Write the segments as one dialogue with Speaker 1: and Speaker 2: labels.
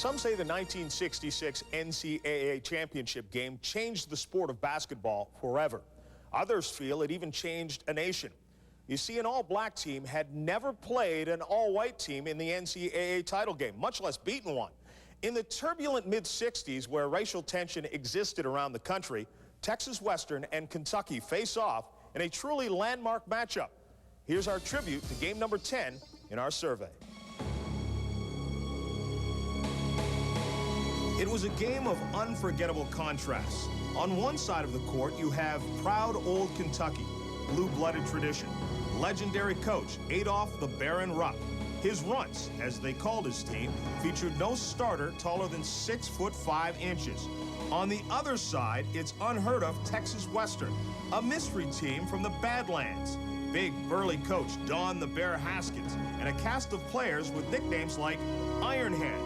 Speaker 1: Some say the 1966 NCAA championship game changed the sport of basketball forever. Others feel it even changed a nation. You see, an all-black team had never played an all-white team in the NCAA title game, much less beaten one. In the turbulent mid-60s, where racial tension existed around the country, Texas Western and Kentucky face off in a truly landmark matchup. Here's our tribute to game number 10 in our survey. It was a game of unforgettable contrasts. On one side of the court, you have proud old Kentucky, blue-blooded tradition, legendary coach Adolph the Baron Rupp. His runts, as they called his team, featured no starter taller than 6'5". On the other side, it's unheard of Texas Western, a mystery team from the Badlands. Big, burly coach Don the Bear Haskins, and a cast of players with nicknames like Ironhead,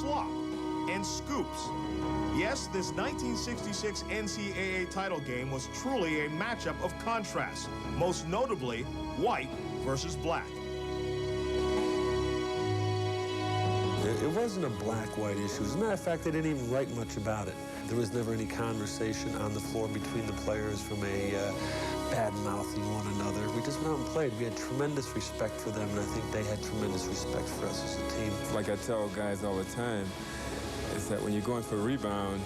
Speaker 1: Slop, and Scoops. Yes, this 1966 NCAA title game was truly a matchup of contrasts, most notably white versus black.
Speaker 2: It wasn't a black-white issue. As a matter of fact, they didn't even write much about it. There was never any conversation on the floor between the players from a bad-mouthing one another. We just went out and played. We had tremendous respect for them, and I think they had tremendous respect for us as a team.
Speaker 3: Like I tell guys all the time, is that when you're going for a rebound,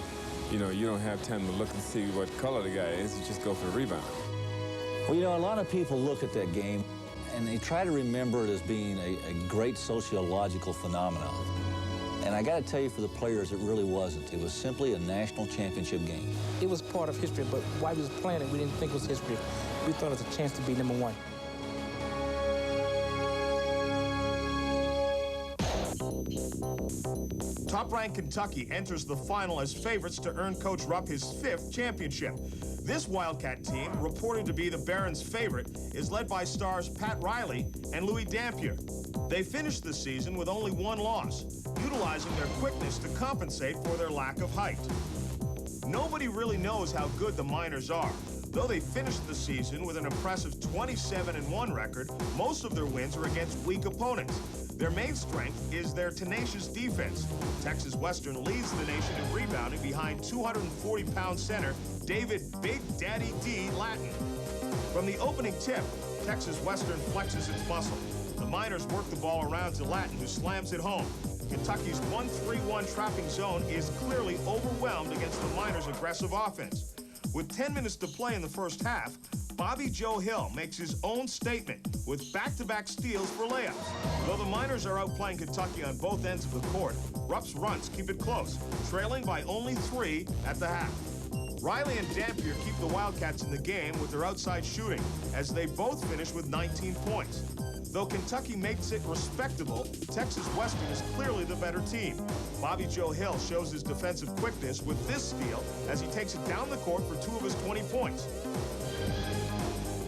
Speaker 3: you don't have time to look and see what color the guy is. You just go for the rebound.
Speaker 4: Well, a lot of people look at that game and they try to remember it as being a great sociological phenomenon. And I got to tell you, for the players, it really wasn't. It was simply a national championship game.
Speaker 5: It was part of history, but while we was playing it, we didn't think it was history. We thought it was a chance to be number one.
Speaker 1: Top-ranked Kentucky enters the final as favorites to earn Coach Rupp his 5th championship. This Wildcat team, reported to be the Barons' favorite, is led by stars Pat Riley and Louis Dampier. They finished the season with only one loss, utilizing their quickness to compensate for their lack of height. Nobody really knows how good the Miners are. Though they finished the season with an impressive 27-1 record, most of their wins are against weak opponents. Their main strength is their tenacious defense. Texas Western leads the nation in rebounding behind 240-pound center David Big Daddy D. Lattin. From the opening tip, Texas Western flexes its muscle. The Miners work the ball around to Lattin, who slams it home. Kentucky's 1-3-1 trapping zone is clearly overwhelmed against the Miners' aggressive offense. With 10 minutes to play in the first half, Bobby Joe Hill makes his own statement with back-to-back steals for layups. Though the Miners are outplaying Kentucky on both ends of the court, Rupp's runs keep it close, trailing by only 3 at the half. Riley and Dampier keep the Wildcats in the game with their outside shooting, as they both finish with 19 points. Though Kentucky makes it respectable, Texas Western is clearly the better team. Bobby Joe Hill shows his defensive quickness with this steal as he takes it down the court for 2 of his 20 points.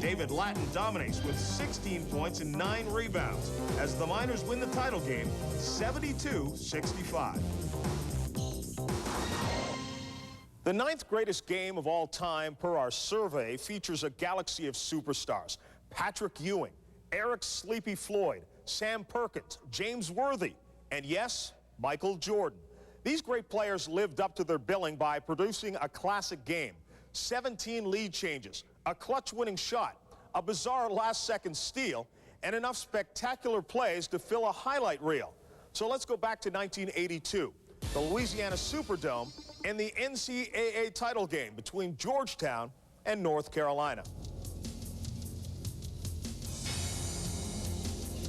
Speaker 1: David Lattin dominates with 16 points and 9 rebounds as the Miners win the title game 72-65. The 9th greatest game of all time per our survey features a galaxy of superstars. Patrick Ewing, Eric Sleepy Floyd, Sam Perkins, James Worthy, and yes, Michael Jordan. These great players lived up to their billing by producing a classic game, 17 lead changes, a clutch-winning shot, a bizarre last-second steal, and enough spectacular plays to fill a highlight reel. So let's go back to 1982, the Louisiana Superdome, and the NCAA title game between Georgetown and North Carolina.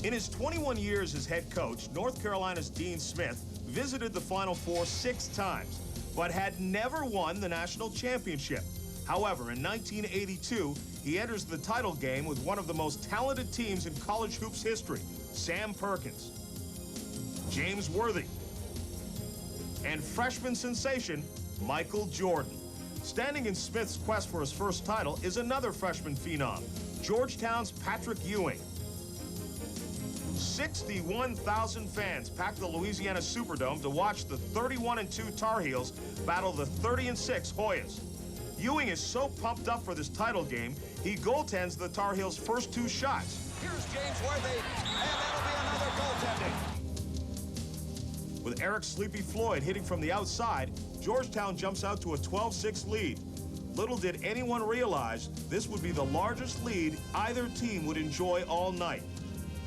Speaker 1: In his 21 years as head coach, North Carolina's Dean Smith visited the Final Four 6 times, but had never won the national championship. However, in 1982, he enters the title game with one of the most talented teams in college hoops history, Sam Perkins, James Worthy, and freshman sensation Michael Jordan. Standing in Smith's quest for his first title is another freshman phenom, Georgetown's Patrick Ewing. 61,000 fans packed the Louisiana Superdome to watch the 31-2 Tar Heels battle the 30-6 Hoyas. Ewing is so pumped up for this title game, he goaltends the Tar Heels' first 2 shots.
Speaker 6: Here's James Worthy, and that'll be another goaltending.
Speaker 1: With Eric Sleepy Floyd hitting from the outside, Georgetown jumps out to a 12-6 lead. Little did anyone realize this would be the largest lead either team would enjoy all night.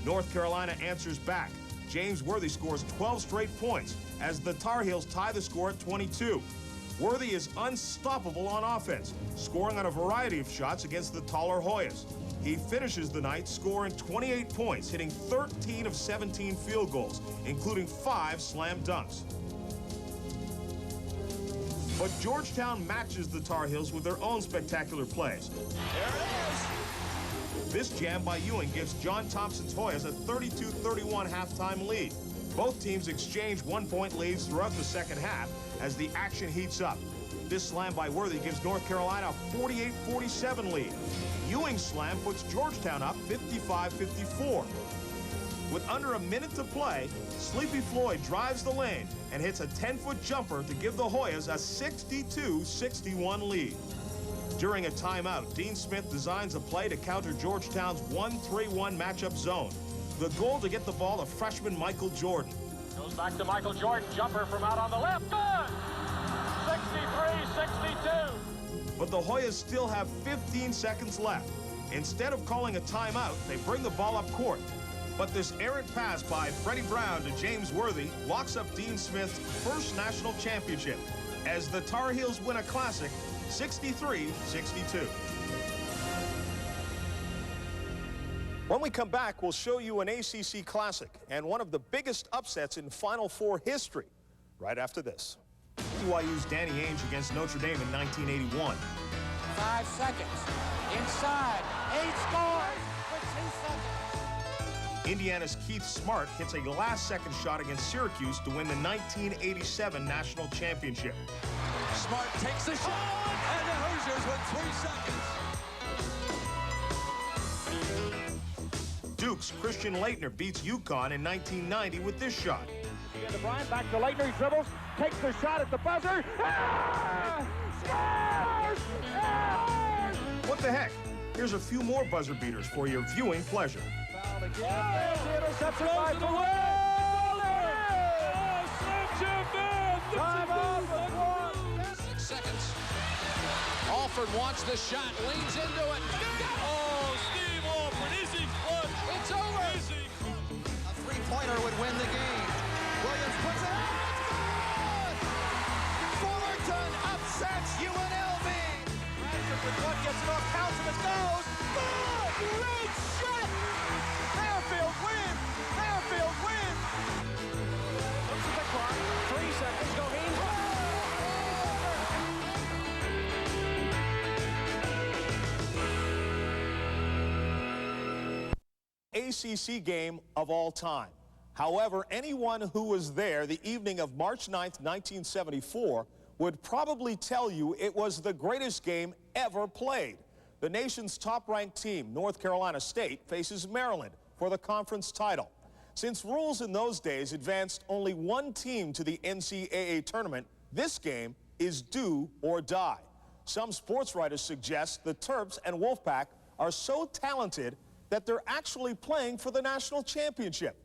Speaker 1: North Carolina answers back. James Worthy scores 12 straight points as the Tar Heels tie the score at 22. Worthy is unstoppable on offense, scoring on a variety of shots against the taller Hoyas. He finishes the night scoring 28 points, hitting 13 of 17 field goals, including 5 slam dunks. But Georgetown matches the Tar Heels with their own spectacular plays.
Speaker 6: There it is!
Speaker 1: This jam by Ewing gives John Thompson's Hoyas a 32-31 halftime lead. Both teams exchange one-point leads throughout the second half as the action heats up. This slam by Worthy gives North Carolina a 48-47 lead. Ewing's slam puts Georgetown up 55-54. With under a minute to play, Sleepy Floyd drives the lane and hits a 10-foot jumper to give the Hoyas a 62-61 lead. During a timeout, Dean Smith designs a play to counter Georgetown's 1-3-1 matchup zone. The goal to get the ball to freshman Michael Jordan.
Speaker 7: Goes back to Michael Jordan, jumper from out on the left. Good! 63-62.
Speaker 1: But the Hoyas still have 15 seconds left. Instead of calling a timeout, they bring the ball up court. But this errant pass by Freddie Brown to James Worthy locks up Dean Smith's first national championship as the Tar Heels win a classic 63-62. When we come back, we'll show you an ACC classic and one of the biggest upsets in Final Four history right after this. BYU's Danny Ainge against Notre Dame in 1981.
Speaker 6: 5 seconds. Inside. 8 scores with 2 seconds.
Speaker 1: Indiana's Keith Smart hits a last-second shot against Syracuse to win the 1987 national championship.
Speaker 6: Smart takes the shot, and the Hoosiers with 3 seconds.
Speaker 1: Duke's Christian Laettner beats UConn in 1990 with this shot.
Speaker 7: To Bryant, back to Laettner, he dribbles, takes the shot at the buzzer. Scores!
Speaker 1: What the heck? Here's a few more buzzer beaters for your viewing pleasure.
Speaker 7: Interception by Time off.
Speaker 6: 6 seconds. Alford wants the shot, leans into it.
Speaker 8: Oh, Steve Alford, is he clutch?
Speaker 6: It's over.
Speaker 8: Easy.
Speaker 6: A three-pointer would win the game. Williams puts it out. It's good! Fullerton upsets UNLV. Bradford with one gets it off, counts and it goes. Good! Great shot! Fairfield wins! Fairfield wins!
Speaker 7: Looks at the clock. 3 seconds. Go
Speaker 1: ACC game of all time. However, anyone who was there the evening of March 9th, 1974 would probably tell you it was the greatest game ever played. The nation's top-ranked team, North Carolina State, faces Maryland for the conference title. Since rules in those days advanced only one team to the NCAA tournament, this game is do or die. Some sports writers suggest the Terps and Wolfpack are so talented that they're actually playing for the national championship.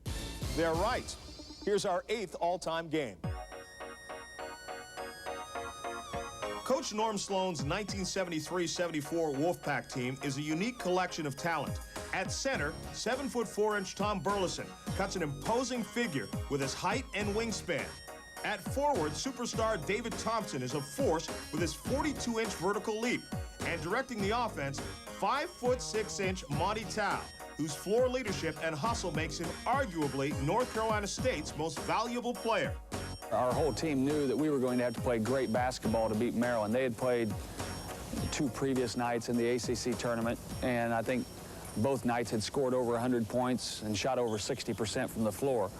Speaker 1: They're right. Here's our 8th all-time game. Coach Norm Sloan's 1973-74 Wolfpack team is a unique collection of talent. At center, 7'4" Tom Burleson cuts an imposing figure with his height and wingspan. At forward, superstar David Thompson is a force with his 42-inch vertical leap. And directing the offense, 5'6" Monty Tao, whose floor leadership and hustle makes him arguably North Carolina State's most valuable player.
Speaker 9: Our whole team knew that we were going to have to play great basketball to beat Maryland. They had played 2 previous nights in the ACC tournament, and I think both nights had scored over 100 points and shot over 60% from the floor.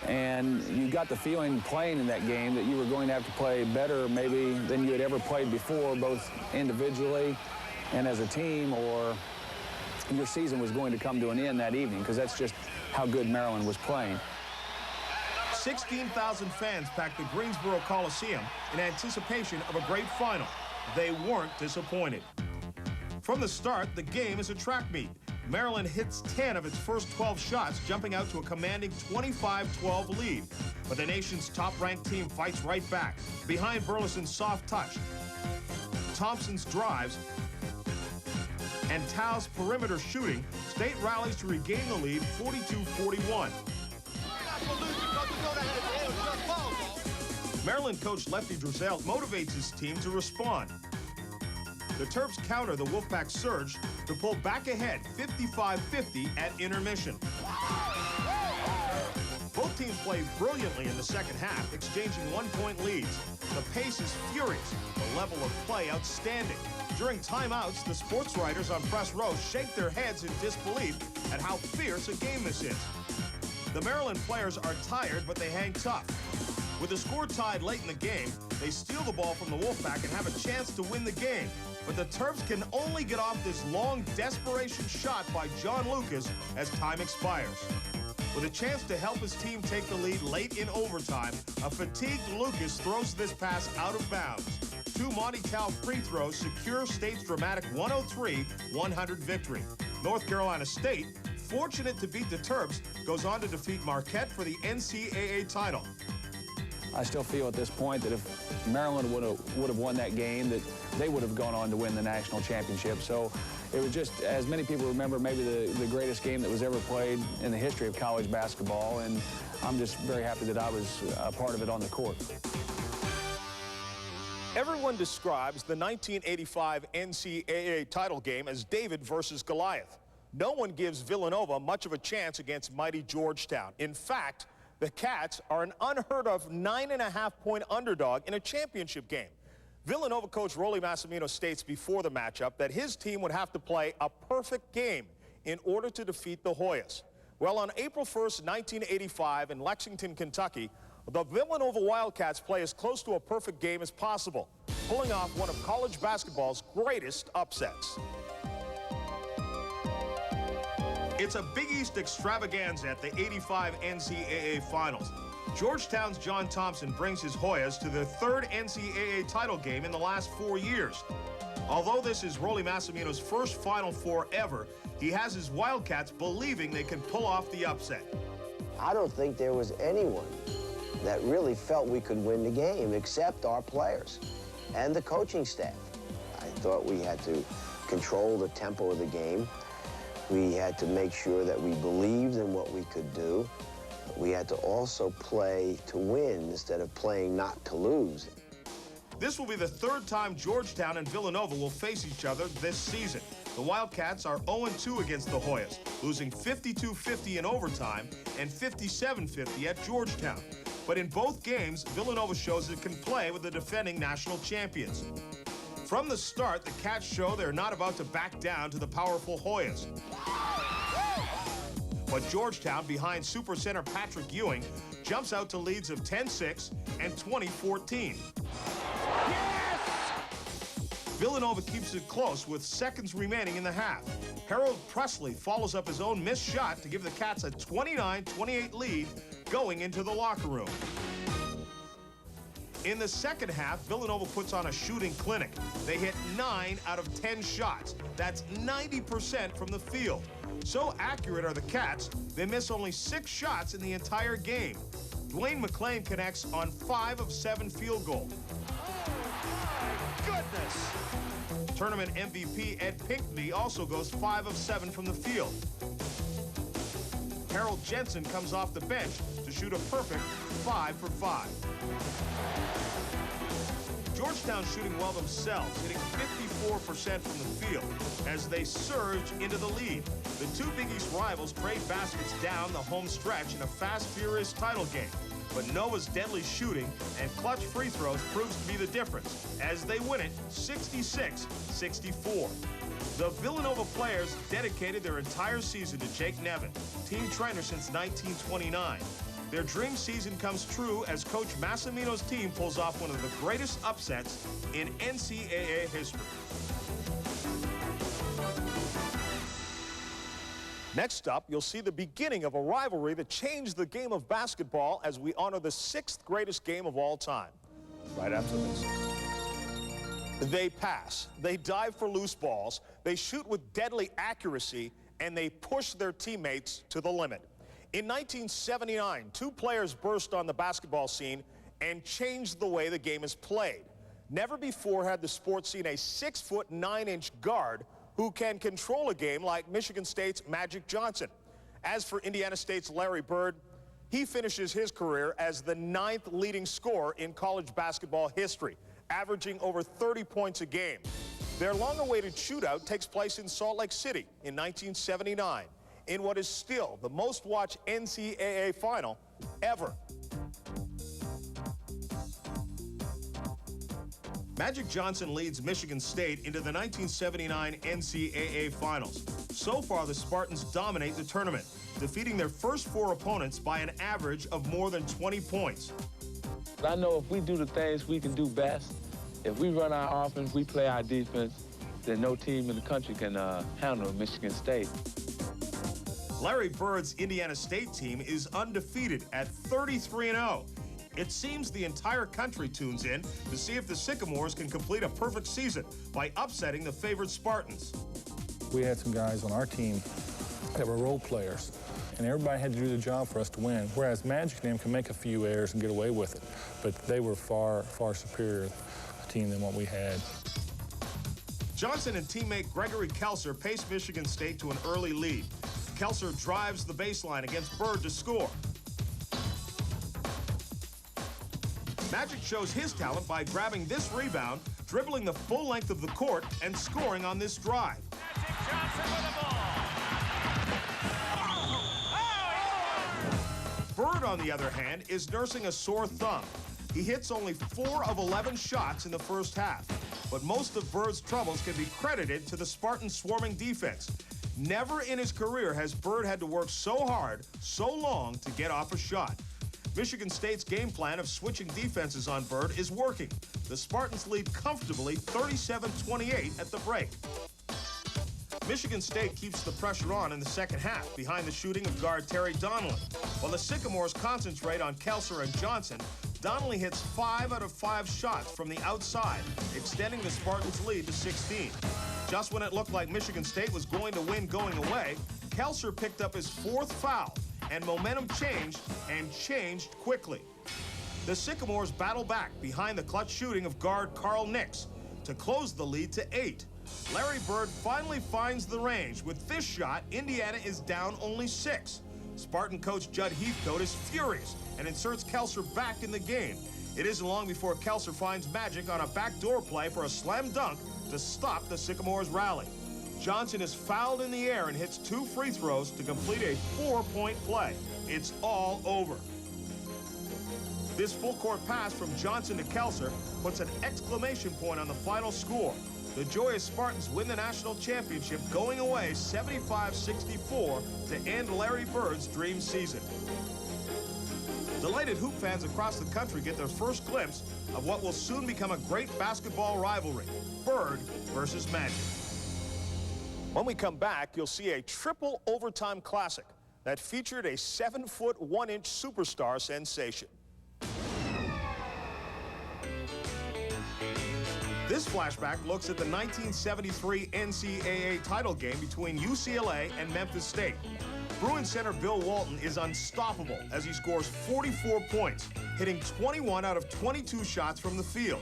Speaker 9: And you got the feeling playing in that game that you were going to have to play better maybe than you had ever played before, both individually and as a team, or your season was going to come to an end that evening, because that's just how good Maryland was playing.
Speaker 1: 16,000 fans packed the Greensboro Coliseum in anticipation of a great final. They weren't disappointed. From the start, the game is a track meet. Maryland hits 10 of its first 12 shots, jumping out to a commanding 25-12 lead. But the nation's top-ranked team fights right back. Behind Burleson's soft touch, Thompson's drives, and Tao's perimeter shooting, State rallies to regain the lead 42-41. Maryland coach Lefty Driesell motivates his team to respond. The Terps counter the Wolfpack surge to pull back ahead 55-50 at intermission. Both teams played brilliantly in the second half, exchanging one-point leads. The pace is furious, the level of play outstanding. During timeouts, the sports writers on press row shake their heads in disbelief at how fierce a game this is. The Maryland players are tired, but they hang tough. With the score tied late in the game, they steal the ball from the Wolfpack and have a chance to win the game. But the Terps can only get off this long desperation shot by John Lucas as time expires. With a chance to help his team take the lead late in overtime, a fatigued Lucas throws this pass out of bounds. Two Monty Tao free throws secure State's dramatic 103-100 victory. North Carolina State, fortunate to beat the Terps, goes on to defeat Marquette for the NCAA title.
Speaker 9: I still feel at this point that if Maryland would have won that game, that they would have gone on to win the national championship. So it was just, as many people remember, maybe the greatest game that was ever played in the history of college basketball, and I'm just very happy that I was a part of it on the court.
Speaker 1: Everyone describes the 1985 NCAA title game as David versus Goliath. No one gives Villanova much of a chance against mighty Georgetown. In fact, the Cats are an unheard-of 9.5-point underdog in a championship game. Villanova coach Rollie Massimino states before the matchup that his team would have to play a perfect game in order to defeat the Hoyas. Well, on April 1st, 1985 in Lexington, Kentucky, the Villanova Wildcats play as close to a perfect game as possible, pulling off one of college basketball's greatest upsets. It's a Big East extravaganza at the '85 NCAA Finals. Georgetown's John Thompson brings his Hoyas to their third NCAA title game in the last 4 years. Although this is Rollie Massimino's first Final Four ever, he has his Wildcats believing they can pull off the upset.
Speaker 10: I don't think there was anyone that really felt we could win the game except our players and the coaching staff. I thought we had to control the tempo of the game. We had to make sure that we believed in what we could do. We had to also play to win instead of playing not to lose.
Speaker 1: This will be the third time Georgetown and Villanova will face each other this season. The Wildcats are 0-2 against the Hoyas, losing 52-50 in overtime and 57-50 at Georgetown. But in both games, Villanova shows it can play with the defending national champions. From the start, the Cats show they're not about to back down to the powerful Hoyas. But Georgetown, behind supercenter Patrick Ewing, jumps out to leads of 10-6 and 20-14. Yes! Villanova keeps it close with seconds remaining in the half. Harold Presley follows up his own missed shot to give the Cats a 29-28 lead going into the locker room. In the second half, Villanova puts on a shooting clinic. They hit 9 out of 10 shots. That's 90% from the field. So accurate are the Cats, they miss only 6 shots in the entire game. Dwayne McClain connects on 5 of 7 field goals.
Speaker 6: Oh, my goodness!
Speaker 1: Tournament MVP Ed Pinckney also goes 5 of 7 from the field. Harold Jensen comes off the bench to shoot a perfect 5 for 5. Georgetown shooting well themselves, hitting 54% from the field as they surge into the lead. The two Big East rivals trade baskets down the home stretch in a fast, furious title game. But Nova's deadly shooting and clutch free throws proves to be the difference as they win it 66-64. The Villanova players dedicated their entire season to Jake Nevin, team trainer since 1929. Their dream season comes true as Coach Massimino's team pulls off one of the greatest upsets in NCAA history. Next up, you'll see the beginning of a rivalry that changed the game of basketball as we honor the 6th greatest game of all time. Right after this. They pass, they dive for loose balls, they shoot with deadly accuracy, and they push their teammates to the limit. In 1979, two players burst on the basketball scene and changed the way the game is played. Never before had the sport seen a 6'9" guard who can control a game like Michigan State's Magic Johnson. As for Indiana State's Larry Bird, he finishes his career as the 9th leading scorer in college basketball history, averaging over 30 points a game. Their long-awaited shootout takes place in Salt Lake City in 1979, in what is still the most-watched NCAA final ever. Magic Johnson leads Michigan State into the 1979 NCAA Finals. So far, the Spartans dominate the tournament, defeating their first 4 opponents by an average of more than 20 points.
Speaker 11: I know if we do the things we can do best, if we run our offense, we play our defense, then no team in the country can handle Michigan State.
Speaker 1: Larry Bird's Indiana State team is undefeated at 33-0. It seems the entire country tunes in to see if the Sycamores can complete a perfect season by upsetting the favored Spartans.
Speaker 12: We had some guys on our team that were role players, and everybody had to do the job for us to win, whereas Magic and them can make a few errors and get away with it. But they were far, far superior team than what we had.
Speaker 1: Johnson and teammate Gregory Kelser paced Michigan State to an early lead. Kelser drives the baseline against Bird to score. Magic shows his talent by grabbing this rebound, dribbling the full length of the court, and scoring on this drive.
Speaker 8: Magic Johnson with the ball.
Speaker 1: Bird, on the other hand, is nursing a sore thumb. He hits only 4 of 11 shots in the first half, but most of Bird's troubles can be credited to the Spartan swarming defense. Never in his career has Bird had to work so hard, so long to get off a shot. Michigan State's game plan of switching defenses on Bird is working. The Spartans lead comfortably 37-28 at the break. Michigan State keeps the pressure on in the second half behind the shooting of guard Terry Donnelly. While the Sycamores concentrate on Kelser and Johnson, Donnelly hits 5 out of 5 shots from the outside, extending the Spartans' lead to 16. Just when it looked like Michigan State was going to win going away, Kelser picked up his 4th foul, and momentum changed, and changed quickly. The Sycamores battle back behind the clutch shooting of guard Carl Nix to close the lead to 8. Larry Bird finally finds the range. With this shot, Indiana is down only 6. Spartan coach Judd Heathcote is furious and inserts Kelser back in the game. It isn't long before Kelser finds Magic on a backdoor play for a slam dunk to stop the Sycamores' rally. Johnson is fouled in the air and hits 2 free throws to complete a 4-point play. It's all over. This full-court pass from Johnson to Kelser puts an exclamation point on the final score. The joyous Spartans win the national championship, going away 75-64 to end Larry Bird's dream season. Delighted hoop fans across the country get their first glimpse of what will soon become a great basketball rivalry, Bird versus Magic. When we come back, you'll see a triple overtime classic that featured a 7-foot 1-inch superstar sensation. This flashback looks at the 1973 NCAA title game between UCLA and Memphis State. Bruin center Bill Walton is unstoppable as he scores 44 points, hitting 21 out of 22 shots from the field.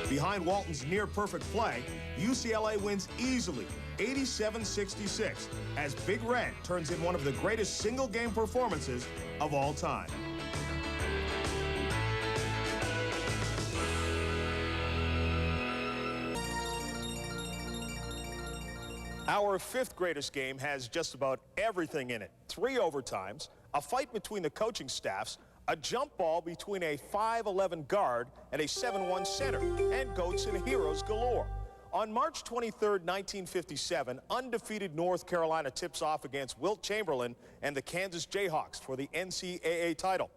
Speaker 1: Behind Walton's near-perfect play, UCLA wins easily, 87-66, as Big Red turns in one of the greatest single-game performances of all time. Our 5th greatest game has just about everything in it. 3 overtimes, a fight between the coaching staffs, a jump ball between a 5'11 guard and a 7'1 center, and goats and heroes galore. On March 23, 1957, undefeated North Carolina tips off against Wilt Chamberlain and the Kansas Jayhawks for the NCAA title.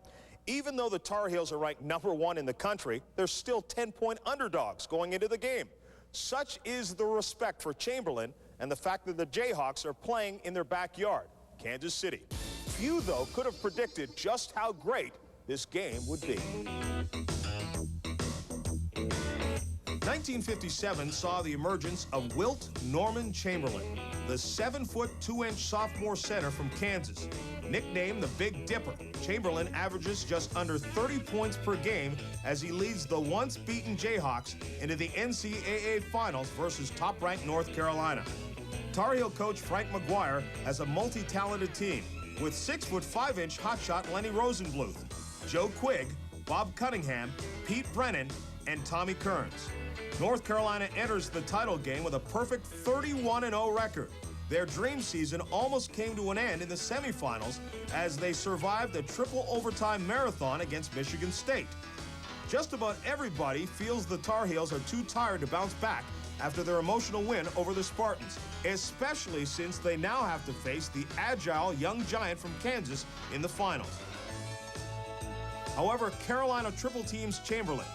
Speaker 1: Even though the Tar Heels are ranked #1 in the country, they're still 10-point underdogs going into the game. Such is the respect for Chamberlain and the fact that the Jayhawks are playing in their backyard, Kansas City. Few, though, could have predicted just how great this game would be. 1957 saw the emergence of Wilt Norman Chamberlain, the 7-foot 2-inch sophomore center from Kansas. Nicknamed the Big Dipper, Chamberlain averages just under 30 points per game as he leads the once-beaten Jayhawks into the NCAA Finals versus top-ranked North Carolina. Tar Heel coach Frank McGuire has a multi-talented team with 6-foot 5-inch hotshot Lenny Rosenbluth, Joe Quigg, Bob Cunningham, Pete Brennan, and Tommy Kearns. North Carolina enters the title game with a perfect 31-0 record. Their dream season almost came to an end in the semifinals as they survived a triple overtime marathon against Michigan State. Just about everybody feels the Tar Heels are too tired to bounce back after their emotional win over the Spartans, especially since they now have to face the agile young giant from Kansas in the finals. However, Carolina triple teams Chamberlain,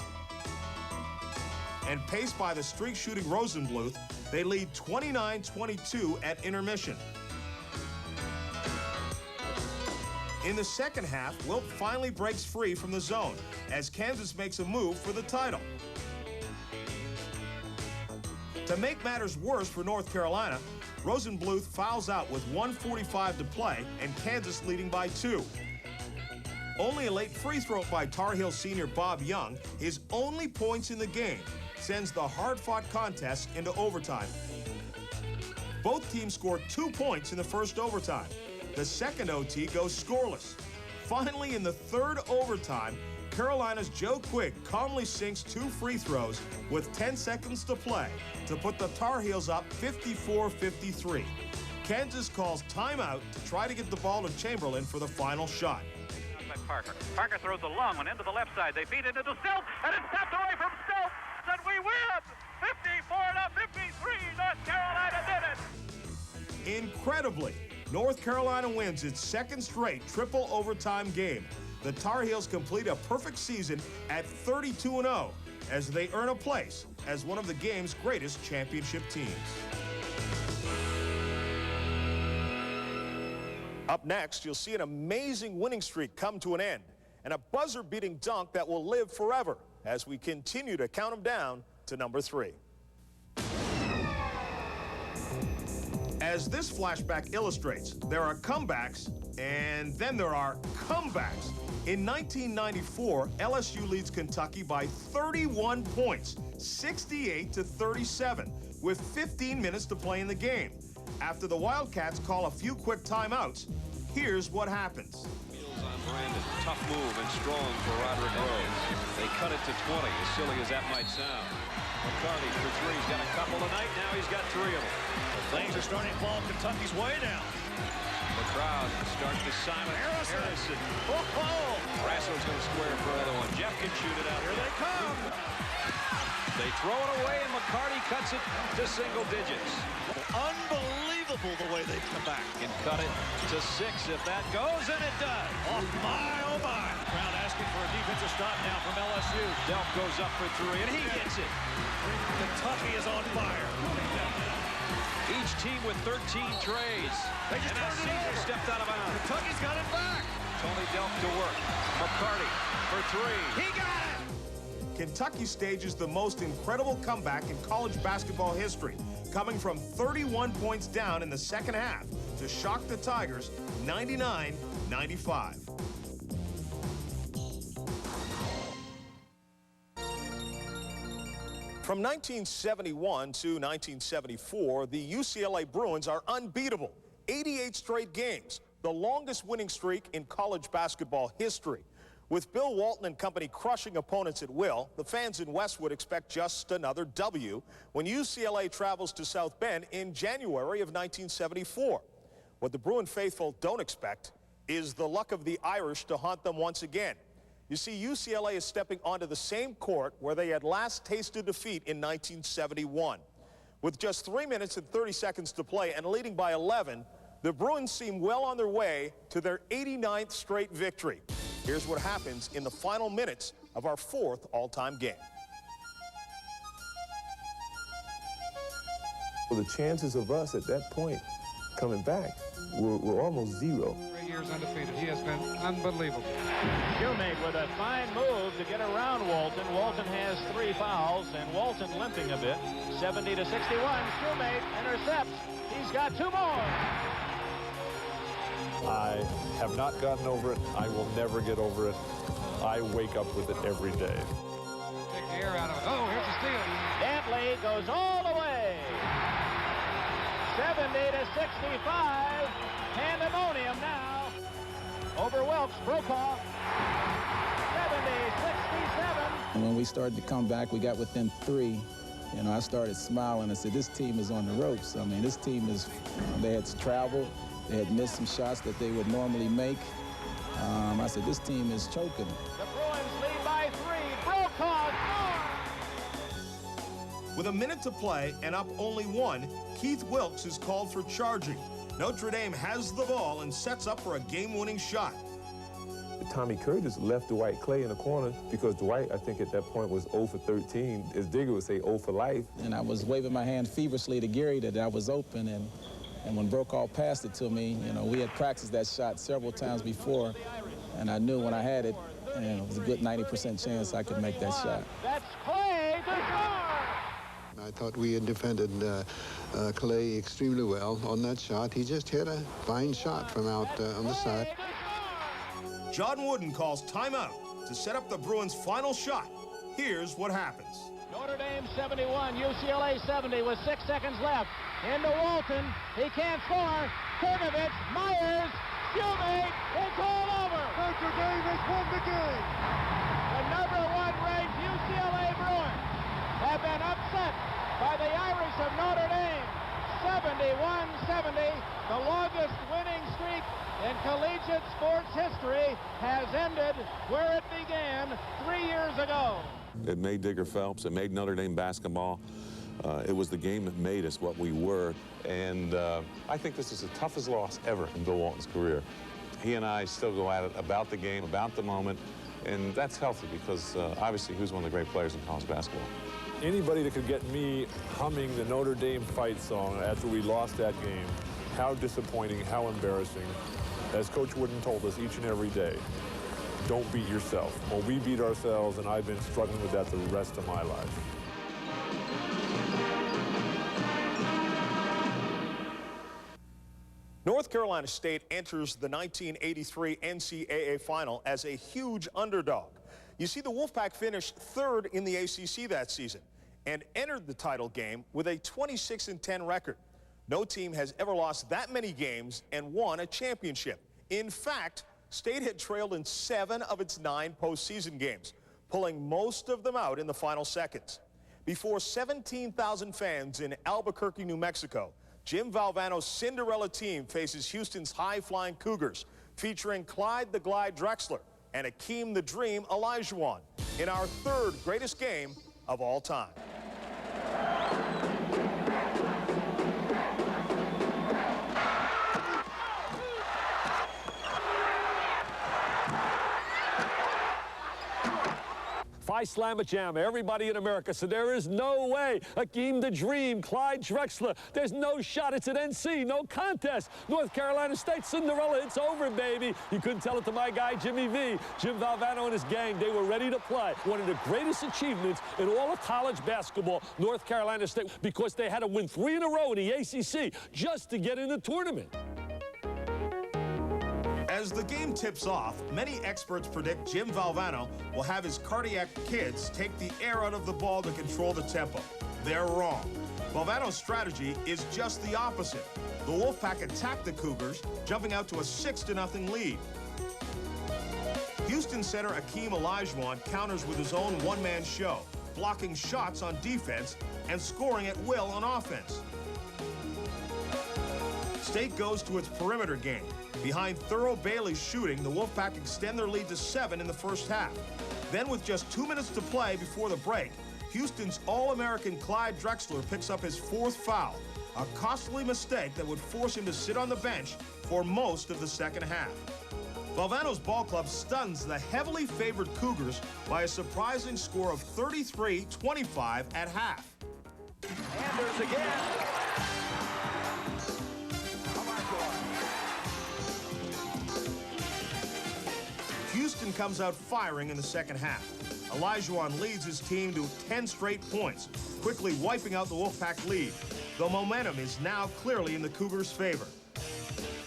Speaker 1: and paced by the streak-shooting Rosenbluth, they lead 29-22 at intermission. In the second half, Wilt finally breaks free from the zone as Kansas makes a move for the title. To make matters worse for North Carolina, Rosenbluth fouls out with 1:45 to play and Kansas leading by 2. Only a late free throw by Tar Heel senior Bob Young, his only points in the game, sends the hard-fought contest into overtime. Both teams scored 2 points in the first overtime. The second OT goes scoreless. Finally, in the third overtime, Carolina's Joe Quigg calmly sinks 2 free throws with 10 seconds to play to put the Tar Heels up 54-53. Kansas calls timeout to try to get the ball to Chamberlain for the final shot.
Speaker 13: Parker. Parker throws a long one into the left side. They feed it into Stilt, and it's stepped away from Stilt, and we win! 54-53, North Carolina did it!
Speaker 1: Incredibly, North Carolina wins its second straight triple overtime game. The Tar Heels complete a perfect season at 32-0 as they earn a place as one of the game's greatest championship teams. Up next, you'll see an amazing winning streak come to an end and a buzzer-beating dunk that will live forever as we continue to count them down to number 3. As this flashback illustrates, there are comebacks and then there are comebacks. In 1994, LSU leads Kentucky by 31 points, 68-37, with 15 minutes to play in the game. After the Wildcats call a few quick timeouts, here's what happens.
Speaker 14: Wheels on Brandon. Tough move and strong for Roderick Rose. They cut it to 20, as silly as that might sound. McCarty for 3. He's got a couple tonight. Now he's got 3 of them.
Speaker 8: Things are starting to fall Kentucky's way now.
Speaker 14: The crowd starts to Simon Harrison. Brasso's going to square for another one. Jeff can shoot it out.
Speaker 8: Here they come.
Speaker 14: They throw it away, and McCarty cuts it to single digits.
Speaker 8: Unbelievable the way they come back.
Speaker 14: Can cut it to 6 if that goes, and it does.
Speaker 8: Oh, my. Crowd asking for a defensive stop now from LSU.
Speaker 14: Delp goes up for 3, and he gets it.
Speaker 8: Kentucky is on fire.
Speaker 14: Each team with 13 trades.
Speaker 8: They just
Speaker 14: and Caesar stepped out of bounds.
Speaker 8: Kentucky's got it back.
Speaker 14: Tony Delp to work. McCarty for 3.
Speaker 8: He got it.
Speaker 1: Kentucky stages the most incredible comeback in college basketball history, coming from 31 points down in the second half to shock the Tigers 99-95. From 1971 to 1974, the UCLA Bruins are unbeatable. 88 straight games, the longest winning streak in college basketball history. With Bill Walton and company crushing opponents at will, the fans in Westwood expect just another W when UCLA travels to South Bend in January of 1974. What the Bruin faithful don't expect is the luck of the Irish to haunt them once again. You see, UCLA is stepping onto the same court where they had last tasted defeat in 1971. With just 3 minutes and 30 seconds to play and leading by 11, the Bruins seem well on their way to their 89th straight victory. Here's what happens in the final minutes of our fourth all-time game.
Speaker 15: Well, the chances of us at that point coming back were almost zero.
Speaker 16: 3 years undefeated. He has been unbelievable.
Speaker 17: Chaminade with a fine move to get around Walton. Walton has 3 fouls, and Walton limping a bit. 70-61. Chaminade intercepts. He's got 2 more.
Speaker 18: I have not gotten over it. I will never get over it. I wake up with it every day.
Speaker 16: Take the air out of it. Oh, here's the steal.
Speaker 17: Dantley goes all the way. 70-65. Pandemonium now. Over Wilkes. Brokaw. 70-67.
Speaker 19: And when we started to come back, we got within 3. You know, I started smiling. I said, this team is on the ropes. I mean, this team is, they had traveled. They had missed some shots that they would normally make. I said, this team is choking.
Speaker 17: The Bruins lead by 3. Brokaw scores!
Speaker 1: With a minute to play and up only 1, Keith Wilkes is called for charging. Notre Dame has the ball and sets up for a game-winning shot.
Speaker 15: Tommy Curtis left Dwight Clay in the corner because Dwight, I think at that point, was 0 for 13. As Digger would say, 0 for life.
Speaker 19: And I was waving my hand feverishly to Gary that I was open. And when Brokaw passed it to me, you know, we had practiced that shot several times before. And I knew when I had it, and it was a good 90% chance I could make that shot.
Speaker 17: That's Clay to score!
Speaker 20: I thought we had defended Clay extremely well on that shot. He just hit a fine shot from out on the side.
Speaker 1: John Wooden calls timeout to set up the Bruins' final shot. Here's what happens.
Speaker 17: Notre Dame 71, UCLA 70 with 6 seconds left. Into Walton. He can't score. Kurnovich, Myers, Chaminade. It's all over.
Speaker 6: Notre Dame has won the game.
Speaker 17: The #1 ranked UCLA Bruins have been upset by the Irish of Notre Dame. 71-70, the longest winning streak in collegiate sports history has ended where it began 3 years ago.
Speaker 21: It made Digger Phelps. It made Notre Dame basketball. It was the game that made us what we were. And I think this is the toughest loss ever in Bill Walton's career. He and I still go at it about the game, about the moment. And that's healthy because obviously he was one of the great players in college basketball.
Speaker 18: Anybody that could get me humming the Notre Dame fight song after we lost that game, how disappointing, how embarrassing. As Coach Wooden told us each and every day, don't beat yourself. Well, we beat ourselves, and I've been struggling with that the rest of my life.
Speaker 1: North Carolina State enters the 1983 NCAA final as a huge underdog. You see, the Wolfpack finished 3rd in the ACC that season and entered the title game with a 26-10 record. No team has ever lost that many games and won a championship. In fact, State had trailed in 7 of its 9 postseason games, pulling most of them out in the final seconds. Before 17,000 fans in Albuquerque, New Mexico, Jim Valvano's Cinderella team faces Houston's high-flying Cougars, featuring Clyde the Glide Drexler and Akeem the Dream Olajuwon in our 3rd greatest game of all time.
Speaker 22: If I slam a jam, everybody in America said there is no way. Akeem the Dream, Clyde Drexler, there's no shot. It's at NC, no contest. North Carolina State Cinderella, it's over, baby. You couldn't tell it to my guy, Jimmy V. Jim Valvano and his gang, they were ready to play. One of the greatest achievements in all of college basketball, North Carolina State, because they had to win 3 in a row in the ACC just to get in the tournament.
Speaker 1: As the game tips off, many experts predict Jim Valvano will have his cardiac kids take the air out of the ball to control the tempo. They're wrong. Valvano's strategy is just the opposite. The Wolfpack attacked the Cougars, jumping out to a 6-0 lead. Houston center Akeem Olajuwon counters with his own one-man show, blocking shots on defense and scoring at will on offense. State goes to its perimeter game. Behind Thurl Bailey's shooting, the Wolfpack extend their lead to 7 in the first half. Then with just 2 minutes to play before the break, Houston's All-American Clyde Drexler picks up his 4th foul, a costly mistake that would force him to sit on the bench for most of the second half. Valvano's ball club stuns the heavily favored Cougars by a surprising score of 33-25 at half.
Speaker 6: Anders again.
Speaker 1: Houston comes out firing in the second half. Olajuwon leads his team to 10 straight points, quickly wiping out the Wolfpack lead. The momentum is now clearly in the Cougars' favor.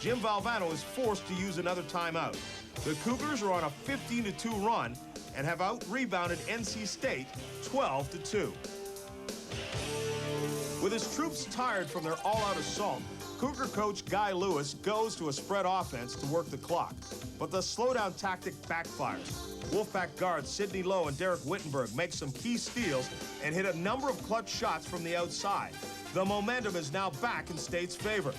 Speaker 1: Jim Valvano is forced to use another timeout. The Cougars are on a 15-2 run and have out-rebounded NC State 12-2. With his troops tired from their all-out assault, Cougar coach Guy Lewis goes to a spread offense to work the clock. But the slowdown tactic backfires. Wolfpack guards Sidney Lowe and Derek Wittenberg make some key steals and hit a number of clutch shots from the outside. The momentum is now back in State's favor.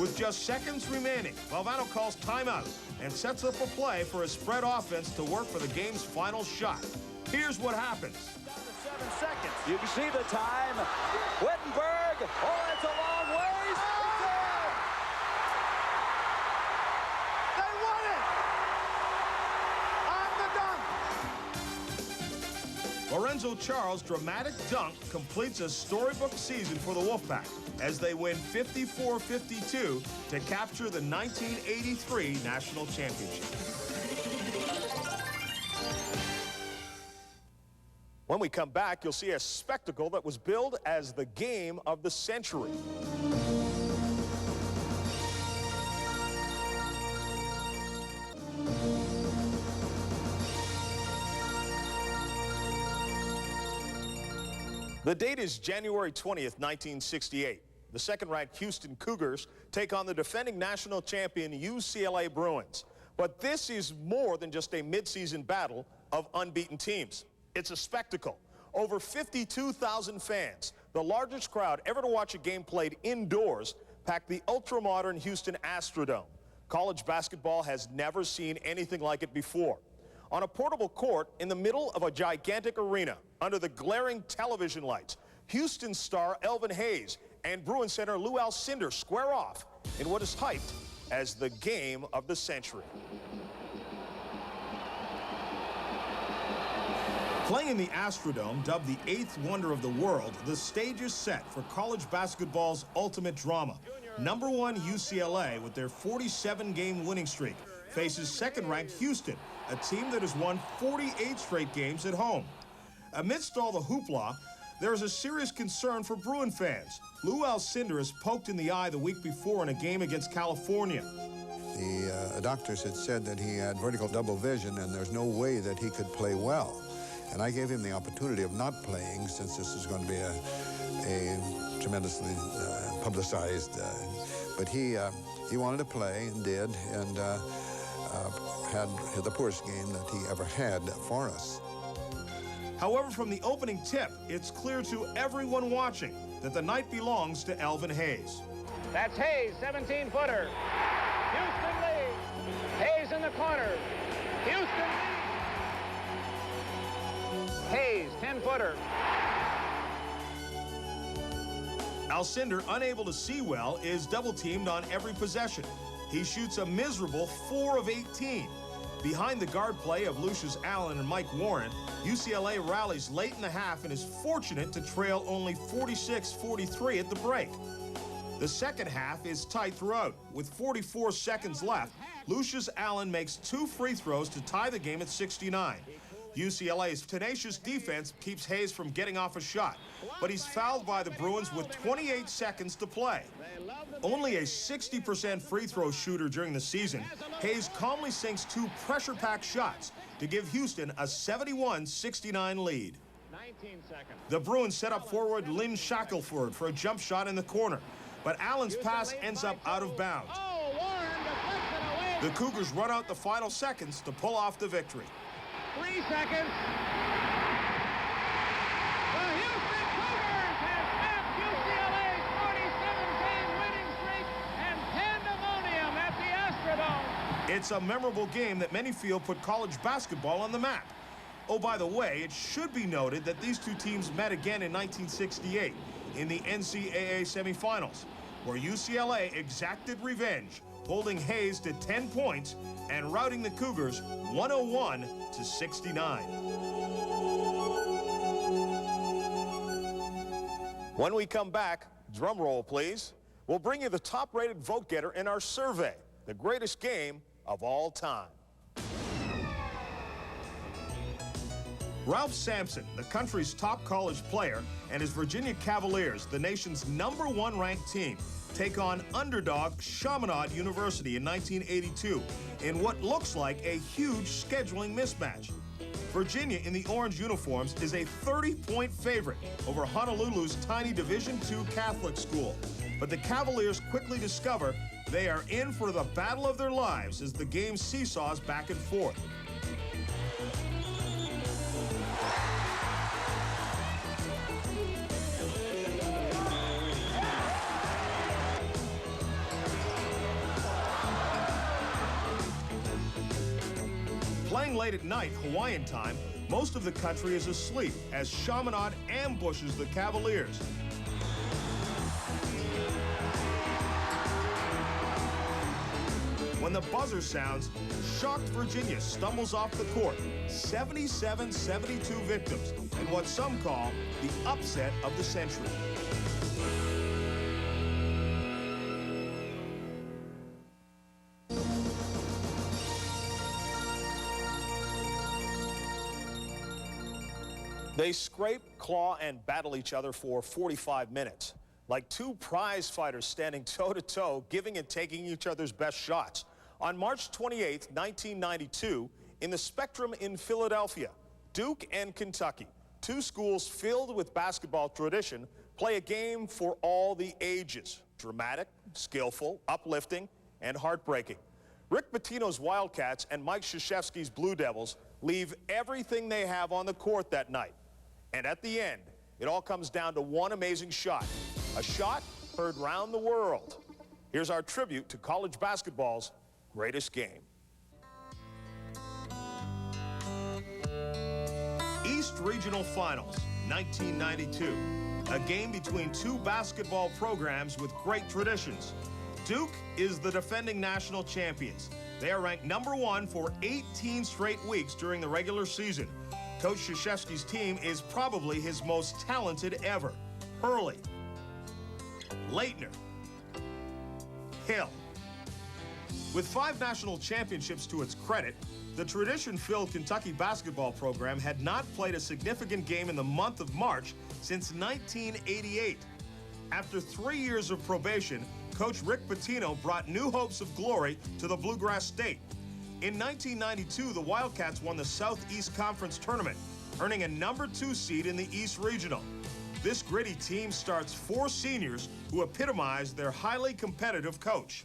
Speaker 1: With just seconds remaining, Valvano calls timeout and sets up a play for a spread offense to work for the game's final shot. Here's what happens.
Speaker 6: Down to 7 seconds. You can see the time. Wittenberg. Oh, that's a long ways. They won it! On the dunk.
Speaker 1: Lorenzo Charles' dramatic dunk completes a storybook season for the Wolfpack as they win 54-52 to capture the 1983 national championship. When we come back, you'll see a spectacle that was billed as the game of the century. The date is January 20th, 1968. The second-ranked Houston Cougars take on the defending national champion UCLA Bruins. But this is more than just a midseason battle of unbeaten teams. It's a spectacle. Over 52,000 fans, the largest crowd ever to watch a game played indoors, packed the ultra-modern Houston Astrodome. College basketball has never seen anything like it before. On a portable court in the middle of a gigantic arena, under the glaring television lights, Houston star Elvin Hayes and Bruin center Lou Alcindor square off in what is hyped as the game of the century. Playing in the Astrodome, dubbed the eighth wonder of the world, the stage is set for college basketball's ultimate drama. Number one UCLA, with their 47-game winning streak, faces second-ranked Houston, a team that has won 48 straight games at home. Amidst all the hoopla, there is a serious concern for Bruin fans. Lou Alcindor is poked in the eye the week before in a game against California.
Speaker 20: The doctors had said that he had vertical double vision and there's no way that he could play well. And I gave him the opportunity of not playing since this is going to be a tremendously publicized. But he wanted to play and did, and had the poorest game that he ever had for us.
Speaker 1: However, from the opening tip, it's clear to everyone watching that the night belongs to Elvin Hayes.
Speaker 17: That's Hayes, 17-footer. Houston leads. Hayes in the corner. Houston leads. Hayes, 10-footer.
Speaker 1: Alcindor, unable to see well, is double-teamed on every possession. He shoots a miserable 4 of 18. Behind the guard play of Lucius Allen and Mike Warren, UCLA rallies late in the half and is fortunate to trail only 46-43 at the break. The second half is tight throughout. With 44 seconds left, Lucius Allen makes 2 free throws to tie the game at 69. UCLA's tenacious defense keeps Hayes from getting off a shot, but he's fouled by the Bruins with 28 seconds to play. Only a 60% free throw shooter during the season, Hayes calmly sinks 2 pressure-packed shots to give Houston a 71-69 lead.
Speaker 17: 19 seconds.
Speaker 1: The Bruins set up forward Lynn Shackelford for a jump shot in the corner, but Allen's pass ends up out of bounds. The Cougars run out the final seconds to pull off the victory.
Speaker 17: 3 seconds. The Houston Cougars have snapped UCLA's 47-game winning streak and pandemonium at the Astrodome.
Speaker 1: It's a memorable game that many feel put college basketball on the map. Oh, by the way, it should be noted that these two teams met again in 1968 in the NCAA semifinals, where UCLA exacted revenge holding Hayes to 10 points and routing the Cougars 101-69. When we come back, drum roll please, we'll bring you the top-rated vote-getter in our survey, the greatest game of all time. Ralph Sampson, the country's top college player, and his Virginia Cavaliers, the nation's #1 ranked team, take on underdog Chaminade University in 1982 in what looks like a huge scheduling mismatch. Virginia in the orange uniforms is a 30-point favorite over Honolulu's tiny Division II Catholic school. But the Cavaliers quickly discover they are in for the battle of their lives as the game seesaws back and forth. Playing late at night, Hawaiian time, most of the country is asleep as Chaminade ambushes the Cavaliers. When the buzzer sounds, shocked Virginia stumbles off the court. 77-72 victims in what some call the upset of the century. They scrape, claw, and battle each other for 45 minutes. Like two prize fighters standing toe-to-toe, giving and taking each other's best shots. On March 28, 1992, in the Spectrum in Philadelphia, Duke and Kentucky, two schools filled with basketball tradition, play a game for all the ages. Dramatic, skillful, uplifting, and heartbreaking. Rick Pitino's Wildcats and Mike Krzyzewski's Blue Devils leave everything they have on the court that night. And at the end, it all comes down to one amazing shot. A shot heard round the world. Here's our tribute to college basketball's greatest game. East Regional Finals, 1992. A game between two basketball programs with great traditions. Duke is the defending national champions. They are ranked #1 for 18 straight weeks during the regular season. Coach Krzyzewski's team is probably his most talented ever. Hurley, Leitner, Hill. With 5 national championships to its credit, the tradition-filled Kentucky basketball program had not played a significant game in the month of March since 1988. After 3 years of probation, Coach Rick Pitino brought new hopes of glory to the Bluegrass State. In 1992, the Wildcats won the Southeast Conference Tournament, earning a #2 seed in the East Regional. This gritty team starts 4 seniors who epitomize their highly competitive coach.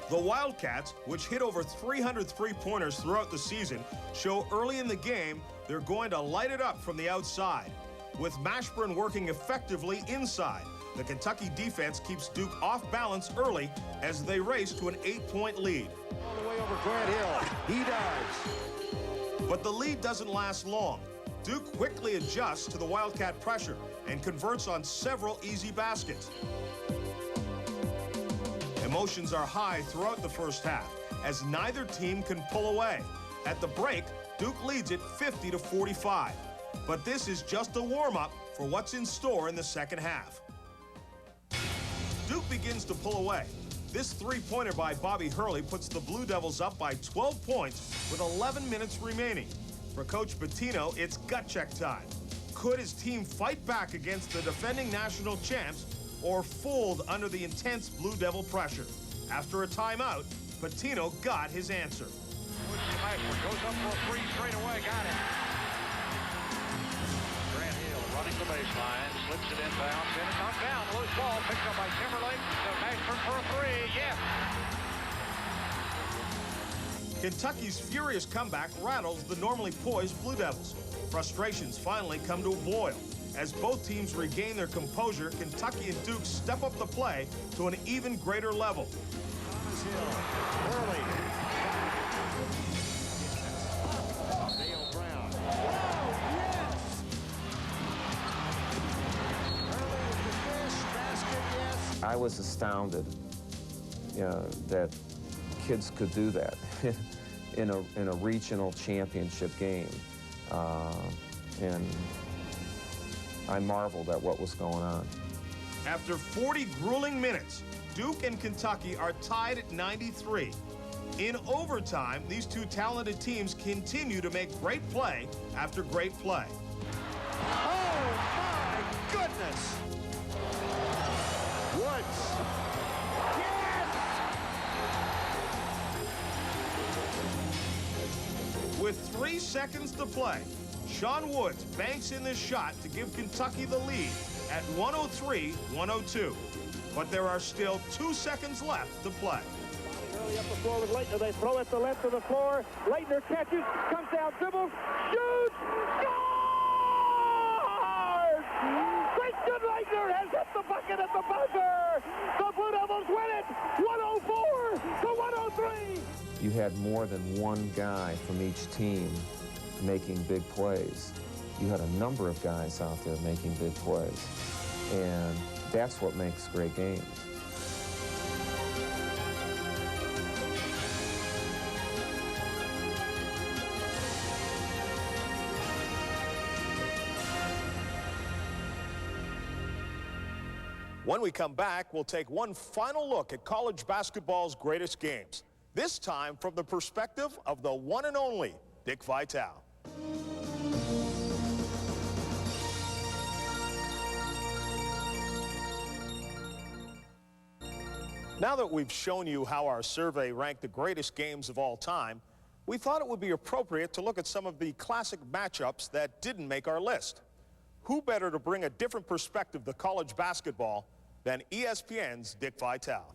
Speaker 1: The Wildcats, which hit over 300 three-pointers throughout the season, show early in the game they're going to light it up from the outside. With Mashburn working effectively inside, the Kentucky defense keeps Duke off balance early as they race to an 8-point lead.
Speaker 6: All the way over Grant Hill. He does.
Speaker 1: But the lead doesn't last long. Duke quickly adjusts to the Wildcat pressure and converts on several easy baskets. Emotions are high throughout the first half as neither team can pull away. At the break, Duke leads it 50-45. But this is just a warm-up for what's in store in the second half. Duke begins to pull away. This three-pointer by Bobby Hurley puts the Blue Devils up by 12 points with 11 minutes remaining. For Coach Pitino, it's gut check time. Could his team fight back against the defending national champs or fold under the intense Blue Devil pressure? After a timeout, Pitino got his answer.
Speaker 13: Goes up for a 3 straight away, got it. Grant Hill running the baseline, slips it inbounds, and it's knocked down. Loose ball picked up by Timberlake. Mashburn for a 3, yes.
Speaker 1: Kentucky's furious comeback rattles the normally poised Blue Devils. Frustrations finally come to a boil. As both teams regain their composure, Kentucky and Duke step up the play to an even greater level.
Speaker 6: Thomas Hill, Hurley. Dale Brown. Oh, yes! Hurley with the fish, basket, yes.
Speaker 2: I was astounded that kids could do that in a regional championship game. And I marveled at what was going on.
Speaker 1: After 40 grueling minutes, Duke and Kentucky are tied at 93. In overtime, these two talented teams continue to make great play after great play.
Speaker 6: Oh, my goodness! Woods.
Speaker 1: With 3 seconds to play, Sean Woods banks in this shot to give Kentucky the lead at 103-102. But there are still 2 seconds left to play.
Speaker 7: Early up the floor with Leitner. They throw it to the left of the floor. Leitner catches, comes down, dribbles, shoots, scores! Christian Leitner has hit the bucket at the buzzer. The Blue Devils win it, 104-103.
Speaker 2: You had more than one guy from each team making big plays. You had a number of guys out there making big plays. And that's what makes great games.
Speaker 1: When we come back, we'll take one final look at college basketball's greatest games. This time from the perspective of the one and only Dick Vitale. Now that we've shown you how our survey ranked the greatest games of all time, we thought it would be appropriate to look at some of the classic matchups that didn't make our list. Who better to bring a different perspective to college basketball than ESPN's Dick Vitale?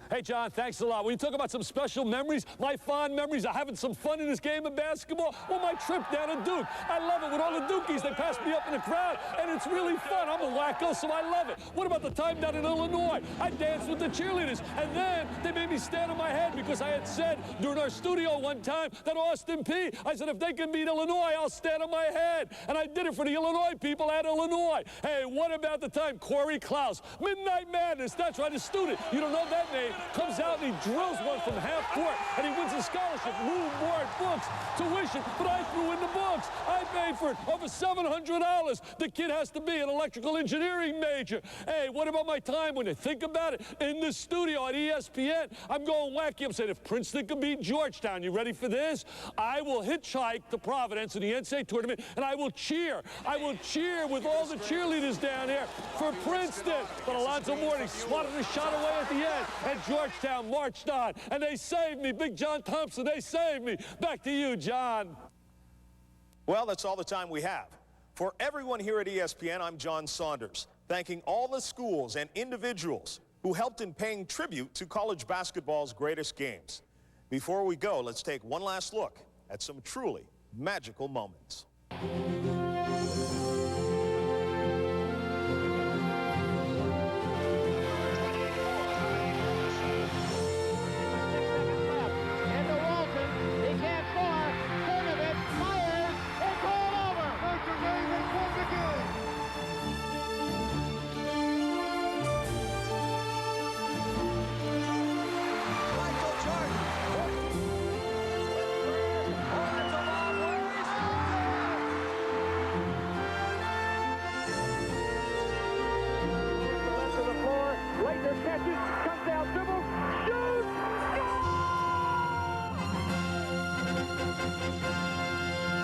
Speaker 22: Hey, John, thanks a lot. When you talk about some special memories, my fond memories of having some fun in this game of basketball, well, my trip down to Duke. I love it with all the Dukies. They pass me up in the crowd, and it's really fun. I'm a wacko, so I love it. What about the time down in Illinois? I danced with the cheerleaders, and then they made me stand on my head because I had said during our studio one time that Austin Peay, I said, if they can beat Illinois, I'll stand on my head. And I did it for the Illinois people at Illinois. Hey, what about the time Corey Klaus, Midnight Madness, that's right, a student, you don't know that name, comes out and he drills one from half court, and he wins a scholarship, room, board, books, tuition, but I threw in the books. I paid for it, over $700. The kid has to be an electrical engineering major. Hey, what about my time when you think about it? In the studio at ESPN, I'm going wacky. I'm saying, if Princeton could beat Georgetown, you ready for this? I will hitchhike to Providence in the NCAA tournament, and I will cheer. I will cheer with all the cheerleaders down there for Princeton. But Alonzo Mourning swatted a shot away at the end, and Georgetown marched on, and they saved me. Big John Thompson, they saved me. Back to you, John.
Speaker 1: Well, that's all the time we have. For everyone here at ESPN, I'm John Saunders, thanking all the schools and individuals who helped in paying tribute to college basketball's greatest games. Before we go, let's take one last look at some truly magical moments.
Speaker 7: Catches, comes down, dribbles, shoots!